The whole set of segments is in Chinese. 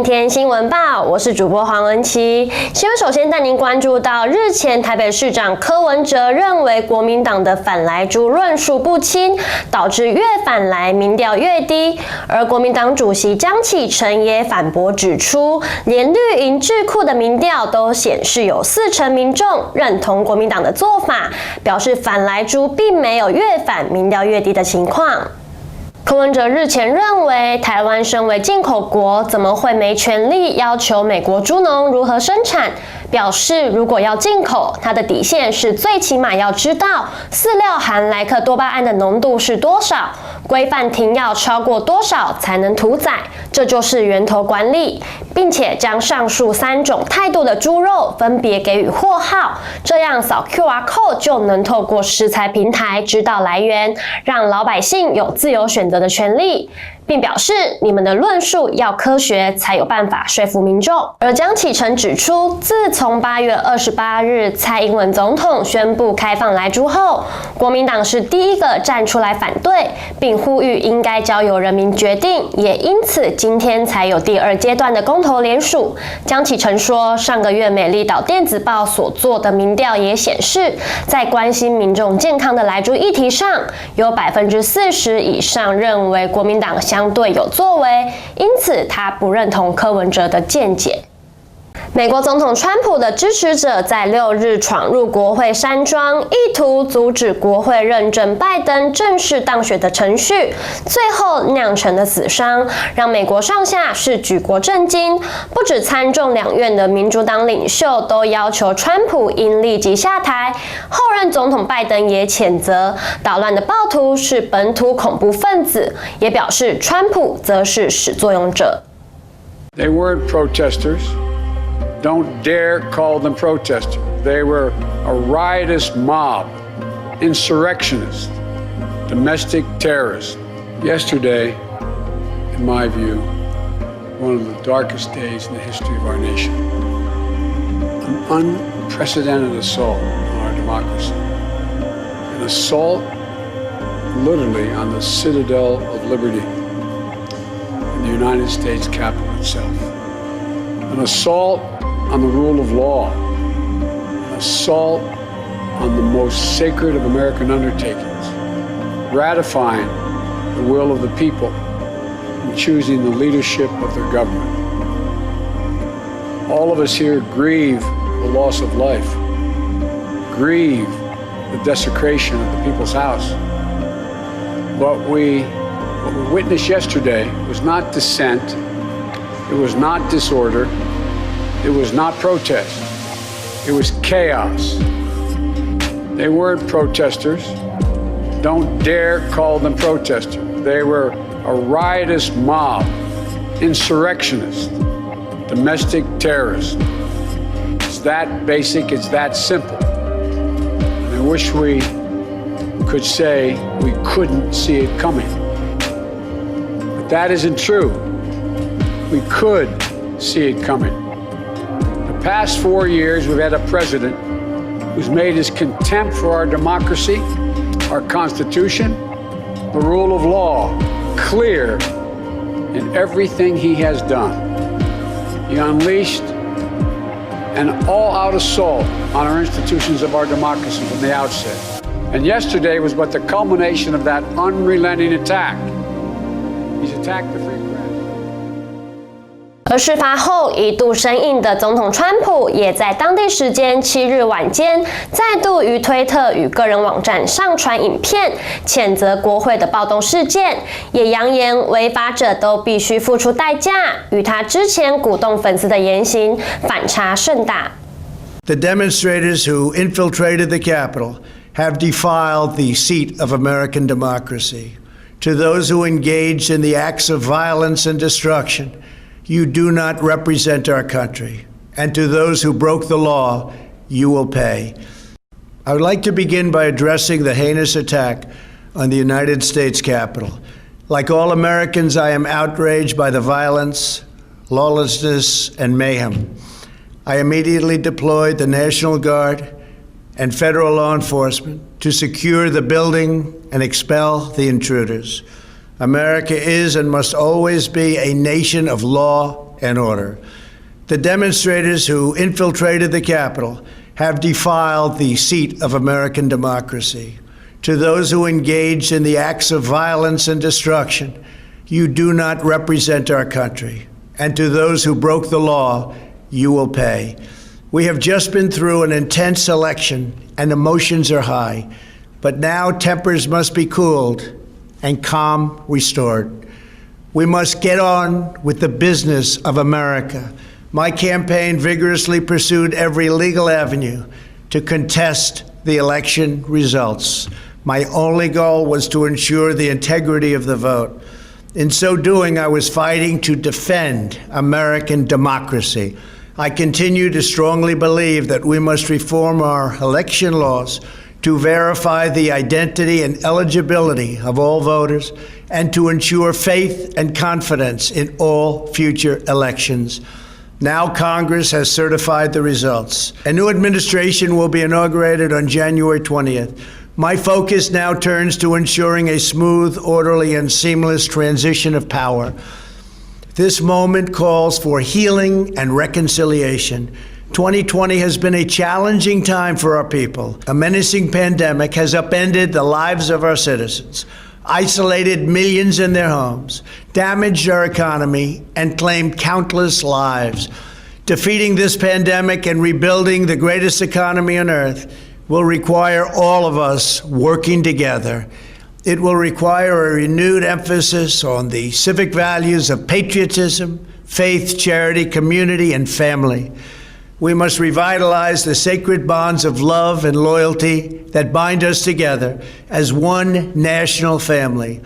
今天新闻报，我是主播黄文琪。新闻首先带您关注到，日前台北市长柯文哲认为国民党的反莱猪论述不清，导致越反莱民调越低。而国民党主席江启臣也反驳指出，连绿营智库的民调都显示有40%民众认同国民党的做法，表示反莱猪并没有越反民调越低的情况。柯文哲日前认为，台湾身为进口国，怎么会没权利要求美国猪农如何生产？表示如果要进口，它的底线是最起码要知道饲料含莱克多巴胺的浓度是多少，规范停药超过多少才能屠宰，这就是源头管理，并且将上述3种态度的猪肉分别给予货号，这样扫 QR code 就能透过食材平台知道来源，让老百姓有自由选择的权利，并表示你们的论述要科学才有办法说服民众。而江启臣指出，自从8月28日蔡英文总统宣布开放莱猪后，国民党是第一个站出来反对，并呼吁应该交由人民决定，也因此今天才有第2阶段的公投联署。江启臣说，上个月美丽岛电子报所做的民调也显示，在关心民众健康的莱猪议题上，有40%以上认为国民党相对有作为，因此他不认同柯文哲的见解。美国总统川普的支持者在6日闯入国会山庄，意图阻止国会认证拜登正式当选的程序，最后酿成的死伤，让美国上下是举国震惊。不止参众两院的民主党领袖都要求川普应立即下台，后任总统拜登也谴责捣乱的暴徒是本土恐怖分子，也表示川普则是始作俑者。They weren't protesters. Don't dare call them protesters. They were a riotous mob, insurrectionists, domestic terrorists. Yesterday, in my view, one of the darkest days in the history of our nation. An unprecedented assault on our democracy. An assault literally on the citadel of liberty in the United States Capitol itself. An assault on the rule of law, an assault on the most sacred of American undertakings, ratifying the will of the people and choosing the leadership of their government. All of us here grieve the loss of life, grieve the desecration of the people's house. What we witnessed yesterday was not dissent, it was not disorder, it was not protest. It was chaos. They weren't protesters. Don't dare call them protesters. They were a riotous mob, insurrectionists, domestic terrorists. It's that basic, it's that simple. And I wish we could say we couldn't see it coming. But that isn't true. We could see it coming. The past 4 years, we've had a president who's made his contempt for our democracy, our Constitution, the rule of law clear in everything he has done. He unleashed an all-out assault on our institutions of our democracy from the outset. And yesterday was but the culmination of that unrelenting attack. He's attacked the free press. 而事发后一度生硬的总统川普，也在当地时间7日晚间再度于推特与个人网站上传影片，谴责国会的暴动事件，也扬言违法者都必须付出代价，与他之前鼓动粉丝的言行反差甚大。The demonstrators who infiltrated the Capitol have defiled the seat of American democracy. To those who engaged in the acts of violence and destruction, you do not represent our country. And to those who broke the law, you will pay. I would like to begin by addressing the heinous attack on the United States Capitol. Like all Americans, I am outraged by the violence, lawlessness, and mayhem. I immediately deployed the National Guard and federal law enforcement to secure the building and expel the intruders. America is and must always be a nation of law and order. The demonstrators who infiltrated the Capitol have defiled the seat of American democracy. To those who engaged in the acts of violence and destruction, you do not represent our country. And to those who broke the law, you will pay. We have just been through an intense election and emotions are high, but now tempers must be cooled and calm restored. We must get on with the business of America. My campaign vigorously pursued every legal avenue to contest the election results. My only goal was to ensure the integrity of the vote. In so doing, I was fighting to defend American democracy. I continue to strongly believe that we must reform our election laws to verify the identity and eligibility of all voters and to ensure faith and confidence in all future elections. Now Congress has certified the results. A new administration will be inaugurated on January 20th. My focus now turns to ensuring a smooth, orderly, and seamless transition of power. This moment calls for healing and reconciliation. 2020 has been a challenging time for our people. A menacing pandemic has upended the lives of our citizens, isolated millions in their homes, damaged our economy, and claimed countless lives. Defeating this pandemic and rebuilding the greatest economy on earth will require all of us working together. It will require a renewed emphasis on the civic values of patriotism, faith, charity, community, and family. We must revitalize the sacred bonds of love and loyalty that bind us together as one national family.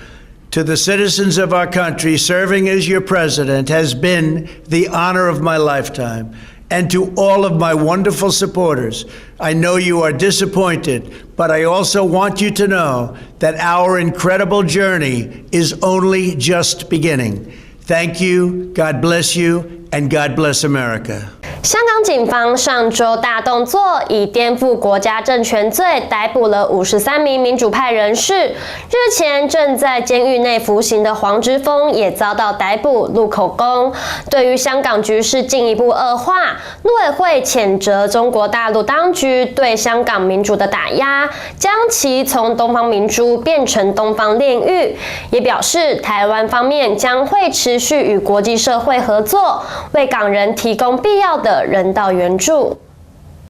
To the citizens of our country, serving as your president has been the honor of my lifetime. And to all of my wonderful supporters, I know you are disappointed, but I also want you to know that our incredible journey is only just beginning. Thank you, God bless you, and God bless America. 香港警方上周大动作，以颠覆国家政权罪逮捕了53名民主派人士。日前正在监狱内服刑的黄之锋也遭到逮捕，录口供。对于香港局势进一步恶化，陆委会谴责中国大陆当局对香港民主的打压，将其从东方明珠变成东方炼狱，也表示台湾方面将会持续与国际社会合作，为港人提供必要的人道援助。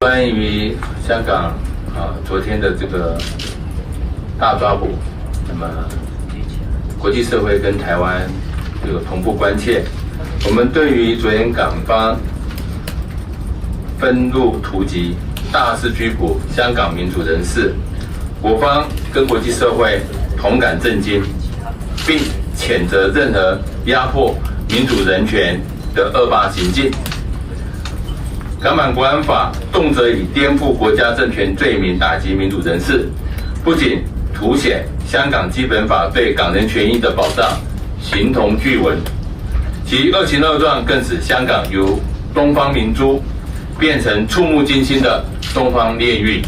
关于香港昨天的这个大抓捕，那么国际社会跟台湾这个同步关切。我们对于昨天港方分路突击、大肆拘捕香港民主人士，我方跟国际社会同感震惊，并谴责任何压迫民主人权的恶霸行径。港版国安法动辄以颠覆国家政权罪名打击民主人士，不仅凸显香港基本法对港人权益的保障形同具文，其恶行恶状更使香港由东方明珠变成触目惊心的东方炼狱。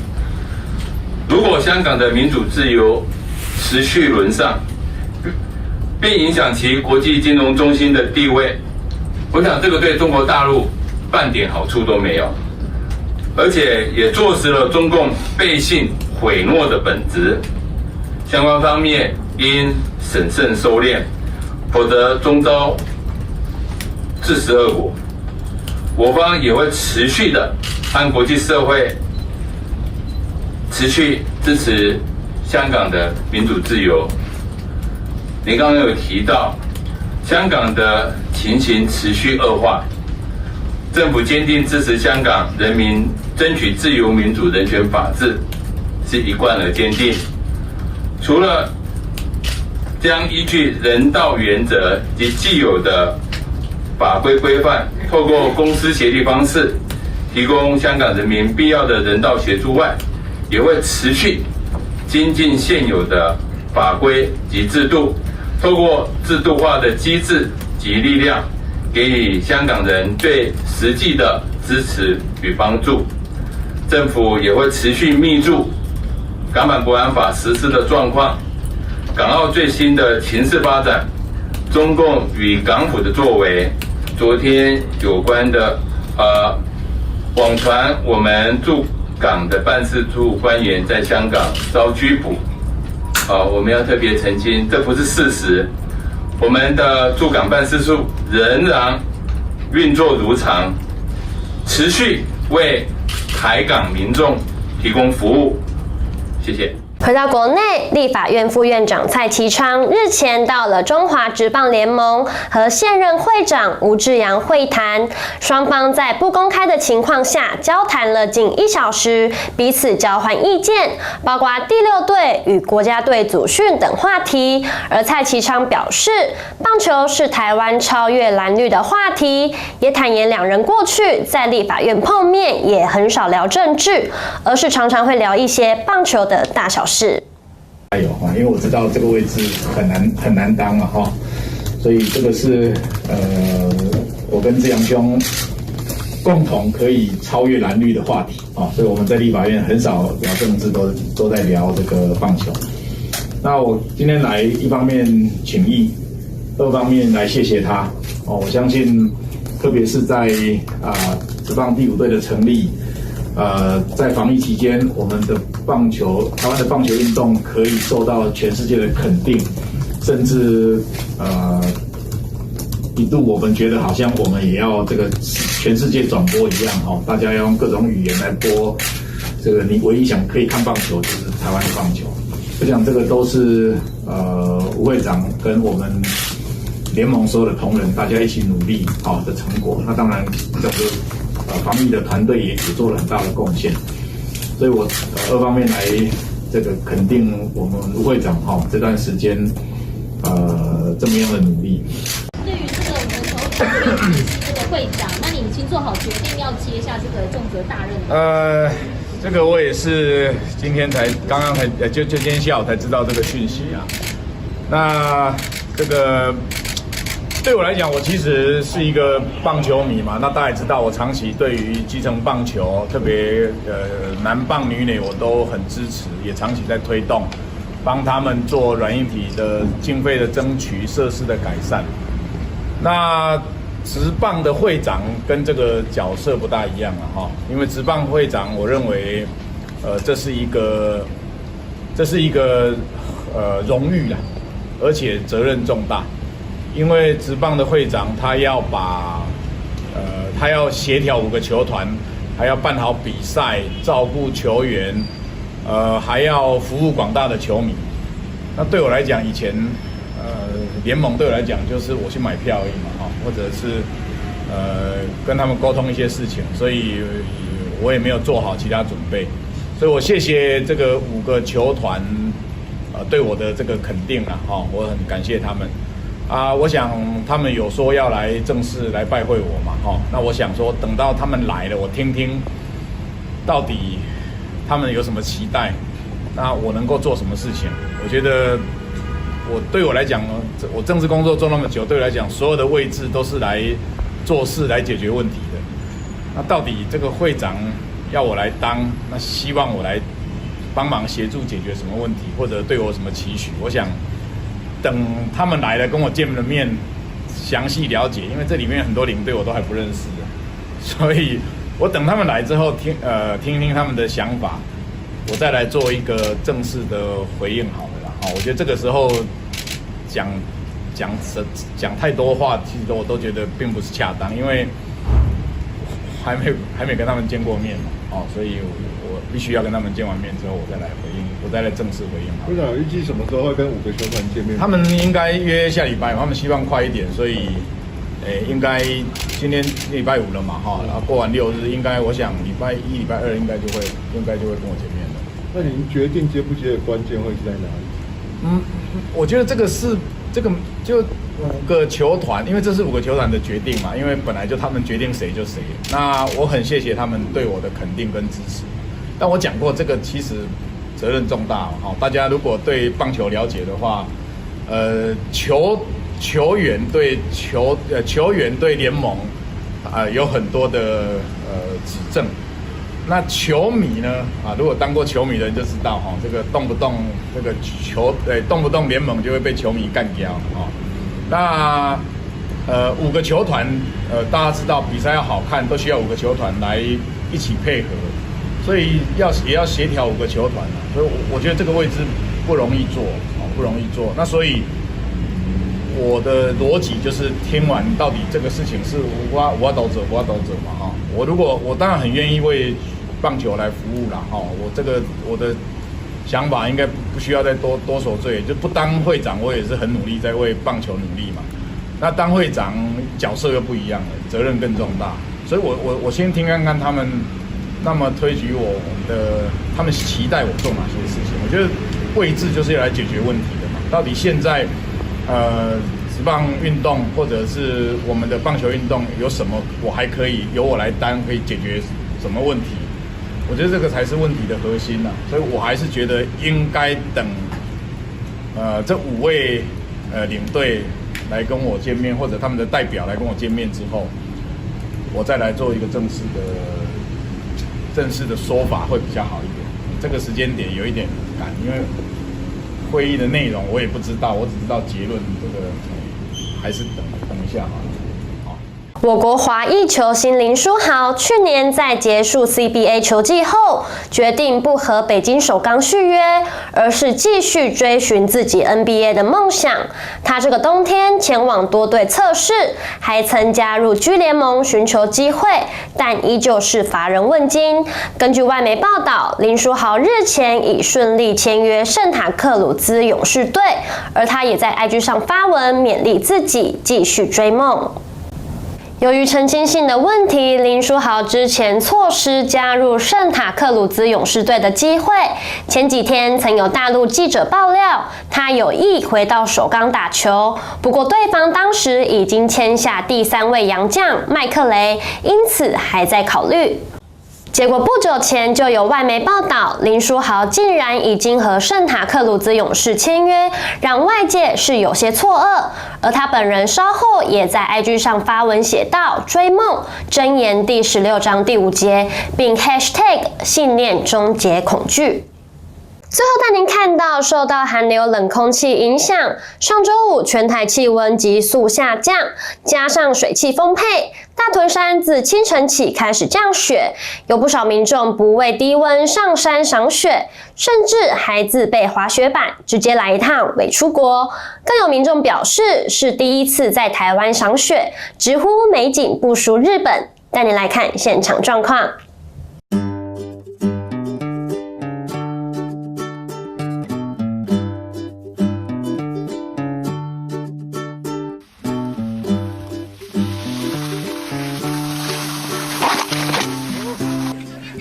如果香港的民主自由持续沦丧，并影响其国际金融中心的地位，我想这个对中国大陆半点好处都没有，而且也坐实了中共背信毁诺的本质。相关方面应审慎收敛，否则终遭致死恶果。我方也会持续的和国际社会持续支持香港的民主自由。您刚刚有提到，香港的情形持续恶化。政府坚定支持香港人民争取自由、民主、人权、法治，是一贯而坚定。除了将依据人道原则及既有的法规规范，透过公私协力方式，提供香港人民必要的人道协助外，也会持续精进现有的法规及制度，透过制度化的机制及力量，给予香港人最实际的支持与帮助。政府也会持续密注港版国安法实施的状况，港澳最新的情势发展，中共与港府的作为，昨天有关的网传我们驻港的办事处官员在香港遭拘捕，我们要特别澄清，这不是事实。我们的驻港办事处仍然运作如常，持续为台港民众提供服务。谢谢。回到国内，立法院副院长蔡其昌日前到了中华职棒联盟和现任会长吴志阳会谈，双方在不公开的情况下交谈了近1小时，彼此交换意见，包括第6队与国家队组训等话题。而蔡其昌表示，棒球是台湾超越蓝绿的话题，也坦言两人过去在立法院碰面也很少聊政治，而是常常会聊一些棒球的大小事。加油哈！因为我知道这个位置很难当啊哈，所以这个是我跟志阳兄共同可以超越蓝绿的话题啊，所以我们在立法院很少聊政治，都在聊这个棒球。那我今天来，一方面请益，二方面来谢谢他哦。我相信，特别是在职棒第5队的成立。在防疫期间，我们的台湾的棒球运动可以受到全世界的肯定，甚至一度我们觉得好像我们也要这个全世界转播一样哦，大家要用各种语言来播这个你唯一想可以看棒球就是台湾的棒球。我想这个都是吴会长跟我们联盟所有的同仁大家一起努力的成果。那当然整个防疫的团队也做了很大的贡献，所以我二方面来这个肯定我们吴会长这段时间这么样的努力。对于这个我们头条是这个会长，那你已经做好决定要接下这个重责大任了？这个我也是今天刚刚就今天下午才知道这个讯息啊。那这个。对我来讲，我其实是一个棒球迷嘛。那大家也知道，我长期对于基层棒球，特别男棒、女垒，我都很支持，也长期在推动，帮他们做软硬体的经费的争取、设施的改善。那职棒的会长跟这个角色不大一样啊，哈，因为职棒会长，我认为，这是一个荣誉啦，而且责任重大。因为职棒的会长，他要协调5个球团，还要办好比赛，照顾球员，还要服务广大的球迷。那对我来讲，以前联盟对我来讲就是我去买票而已嘛，或者是跟他们沟通一些事情，所以我也没有做好其他准备。所以我谢谢这个5个球团对我的这个肯定啦，我很感谢他们。我想他们有说要来正式来拜会我嘛，那我想说等到他们来了，我听听到底他们有什么期待，那我能够做什么事情？我觉得对我来讲，我政治工作做那么久，对我来讲，所有的位置都是来做事、来解决问题的。那到底这个会长要我来当，那希望我来帮忙协助解决什么问题，或者对我有什么期许？我想。等他们来了，跟我见了面，详细了解，因为这里面很多领队我都还不认识的，所以我等他们来之后听听他们的想法，我再来做一个正式的回应好了啦。我觉得这个时候讲太多话，其实我都觉得并不是恰当，因为还没跟他们见过面嘛，所以我必须要跟他们见完面之后，我再来回应，我再来正式回应。会长预计什么时候会跟5个球团见面？他们应该约下礼拜，他们希望快一点，所以，应该今天礼拜5了嘛，然后过完6日，应该我想礼拜1、礼拜2应该就会跟我见面了。那您决定接不接的关键会是在哪里？我觉得这个就5个球团，因为这是5个球团的决定嘛，因为本来就他们决定谁就谁。那我很谢谢他们对我的肯定跟支持。但我讲过，这个其实责任重大大家如果对棒球了解的话，球员对联盟有很多的指正。那球迷呢如果当过球迷的人就知道这个动不动这个动不动联盟就会被球迷干掉那5个球团，大家知道比赛要好看，都需要5个球团来一起配合，所以也要协调5个球团啊。所以我觉得这个位置不容易做，不容易做。那所以我的逻辑就是听完到底这个事情是我斗者嘛哈。我当然很愿意为棒球来服务啦哈。我的想法应该不需要再多说罪，就不当会长，我也是很努力在为棒球努力嘛。那当会长角色又不一样了，责任更重大，所以我先听看看他们那么推举他们期待我做哪些事情。我觉得位置就是要来解决问题的嘛。到底现在职棒运动或者是我们的棒球运动有什么我还可以由我来担，可以解决什么问题？我觉得这个才是问题的核心啊。所以我还是觉得应该等这5位领队来跟我见面，或者他们的代表来跟我见面之后，我再来做一个正式的说法会比较好一点。这个时间点有一点赶，因为会议的内容我也不知道，我只知道结论，这个还是等一下好了。我国华裔球星林书豪去年在结束 CBA 球季后，决定不和北京首钢续约，而是继续追寻自己 NBA 的梦想。他这个冬天前往多队测试，还曾加入 G 联盟寻求机会，但依旧是乏人问津。根据外媒报道，林书豪日前已顺利签约圣塔克鲁兹勇士队，而他也在 IG 上发文勉励自己继续追梦。由于澄清性的问题，林书豪之前错失加入圣塔克鲁兹勇士队的机会。前几天曾有大陆记者爆料，他有意回到首钢打球，不过对方当时已经签下第3位洋将麦克雷，因此还在考虑。结果不久前就有外媒报道，林书豪竟然已经和圣塔克鲁兹勇士签约，让外界是有些错愕。而他本人稍后也在 IG 上发文写道：“追梦，箴言第16章第5节，并 #信念终结恐惧。”最后带您看到，受到寒流冷空气影响，上周5全台气温急速下降，加上水汽丰沛，大屯山自清晨起开始降雪，有不少民众不畏低温上山赏雪，甚至还自备滑雪板，直接来一趟伪出国。更有民众表示是第一次在台湾赏雪，直呼美景不输日本。带您来看现场状况。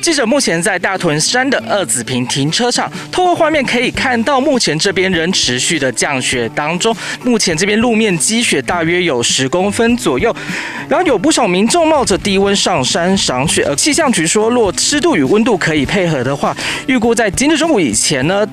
记者目前在大屯山的二子坪停车场，透过画面可以看到，目前这边仍持续的降雪当中。目前这边路面积雪大约有10公分左右，然后有不少民众冒着低温上山赏雪。而气象局说，若湿度与温度可以配合的话，预估在今日中午以前呢，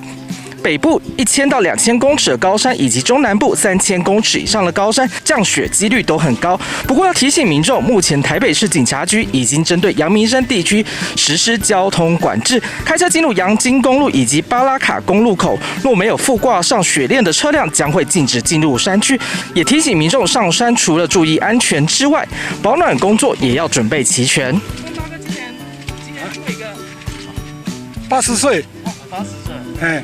北部1000到2000公尺的高山，以及中南部3000公尺以上的高山，降雪几率都很高。不过要提醒民众，目前台北市警察局已经针对阳明山地区实施交通管制，开车进入阳金公路以及巴拉卡公路口，若没有附挂上雪链的车辆，将会禁止进入山区。也提醒民众上山除了注意安全之外，保暖工作也要准备齐全。大哥，今年过一个80岁，80岁，哎。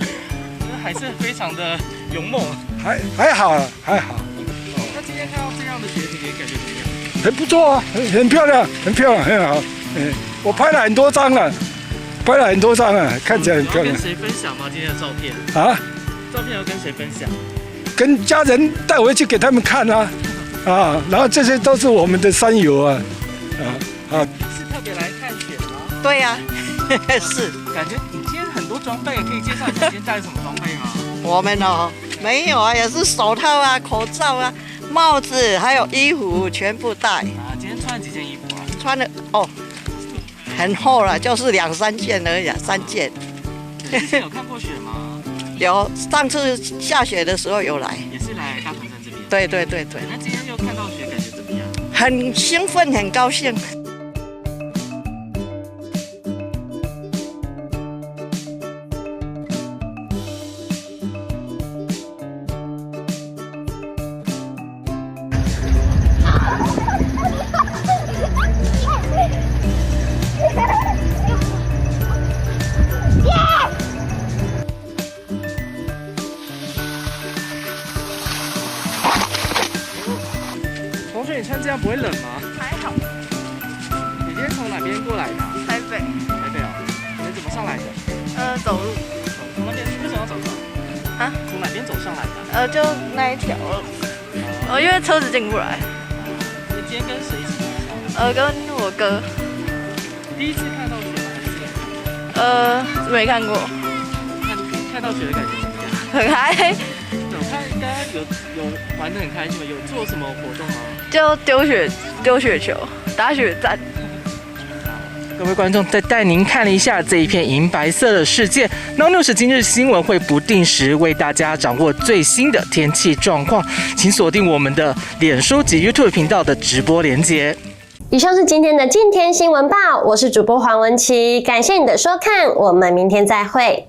还是非常的勇猛，还好了，还好。那今天看到这样的雪景，你感觉怎么样？很不错啊，很漂亮，很漂亮，很好。我拍了很多张了，看起来很漂亮。跟谁分享吗？今天的照片啊？照片要跟谁分享？跟家人带回去给他们看啊，然后这些都是我们的山友啊，是特别来看雪吗？对呀，是。感觉你今天很多装备，可以介绍一下今天带了什么装备吗？我们哦，没有啊，也是手套啊、口罩啊、帽子，还有衣服全部带。啊，今天穿了几件衣服啊？穿了哦，很厚了，就是2、3件而已，3件。之前有看过雪吗？有，上次下雪的时候有来。也是来大屯山这边。对。那今天又看到雪，感觉怎么样？很兴奋，很高兴。你穿这样不会冷吗？还好。你今天从哪边过来的？台北。台北哦。你怎么上来的？走路。从那边为什么要走路？啊？从哪边走上来的？就那一条。因为车子进不来。你今天跟谁一起爬山？跟我哥。第一次看到雪吗？还是？没看过。看到雪的感觉怎么样？很嗨。他应该有玩得很开心吗？有做什么活动吗？就丢雪球，打雪战。各位观众，再带您看了一下这一片银白色的世界。NOW News 今日新闻会不定时为大家掌握最新的天气状况，请锁定我们的脸书及 YouTube 频道的直播连结。以上是今天的今天新闻报，我是主播黄文琪，感谢你的收看，我们明天再会。